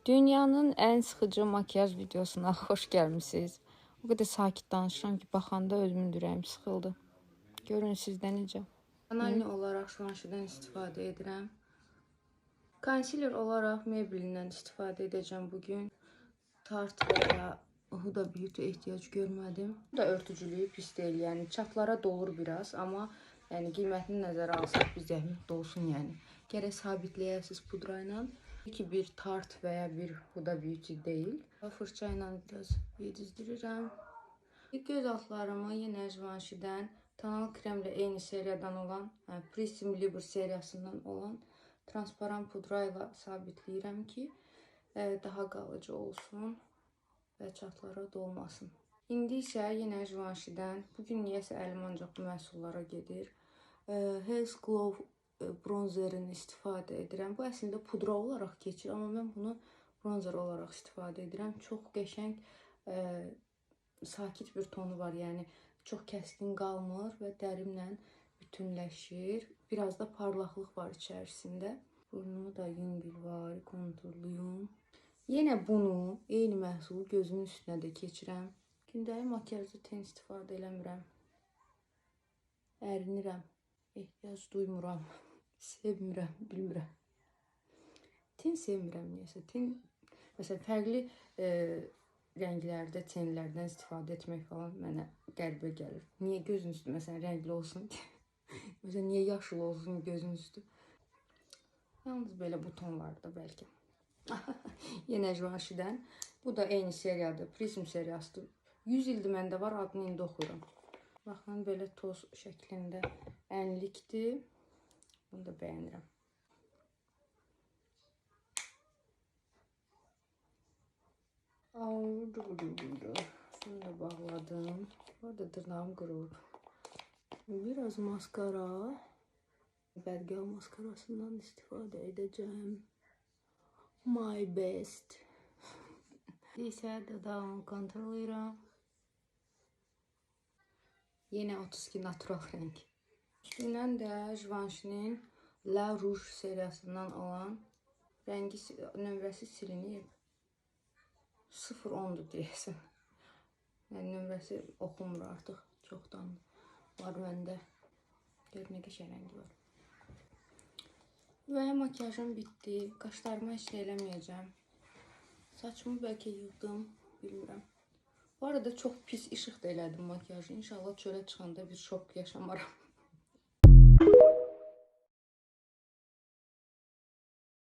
Dünyanın ən sıxıcı makyaj videosuna xoş gəlmisiniz. O qədər sakit danışıram ki, baxanda özümün ürəyim sıxıldı. Görün sizdə necə? Analini olaraq şuanşidən istifadə edirəm. Konsiler olaraq Maybelline'dən istifadə edəcəm bugün. Tart və ya Huda Beauty ehtiyac görmədim. Bu da örtücülüyü pis deyil. Yəni çatlara dolur biraz, amma yəni qiymətini nəzərə alsaq bir zəhmət dolsun yəni. Gərək sabitləyəsiniz pudra ilə. Ki bir Tart və ya bir Huda Beauty deyil. Fırça ilə biraz yedizdirirəm. Göz altlarımı yenə Givenchy'dən tonal kremlə eyni seriyadan olan, Prism Libre seriyasından olan transparan pudra ilə sabitləyirəm ki, daha qalıcı olsun və çatlara dolmasın. İndi isə yenə Givenchy'dən, bugün niyəsə əlim ancaq bu məhsullara gedir. Health Glow bronzerini istifadə edirəm. Bu əslində pudra olaraq keçir, amma mən bunu bronzer olaraq istifadə edirəm. Çox qəşəng, sakit bir tonu var, yəni çox kəskin qalmır və dərimlə bütünləşir. Biraz da parlaqlıq var içərisində. Burnumu da yüngül var, konturluyum. Yenə bunu, eyni məhsulu gözümün üstünə də keçirəm. Gündəlik makyajda ten istifadə eləmirəm. Ərinirəm. Ehtiyac duymuram. Sevmirəm, bilmirəm. Ten sevmirəm niyəsə. Ten, məsələn, fərqli rənglərdə tenlərdən istifadə etmək falan mənə qəribə gəlir. Niyə gözün üstü, məsələn, rəngli olsun ki? Məsələn, niyə yaşıl olsun gözün üstü? Yalnız belə bu tonlarda bəlkə. Yenə Givenchy'dən. Bu da eyni seriyadır. Prism seriyasıdır. 100 ildir məndə var, adını indi oxuyuram. Baxın, belə toz şəklində ənlikdir. Bunu da bəyənirəm. Şunu da bağladım. Orada dırnağım qırılıb. Biraz maskara. Bədgəl maskarasından istifadə edəcəm. My best. İsə dodağımı kontrol edirəm. Yenə 32 natural rəng. Üstündən də Givenchy'nin La Rouge seriyasından olan rəngi nömrəsi silinib. 0-10'dur deyəsən. Yəni nömrəsi oxunmur artıq. Çoxdan var məndə. Gör nə qəşəng rəngi var. Və makyajım bitdi. Qaşlarıma heç nə eləməyəcəm. Saçımı bəlkə yığdım, bilmirəm. Bu arada çox pis işıq da elədim makyajı. İnşallah çölə çıxanda bir şok yaşamaram.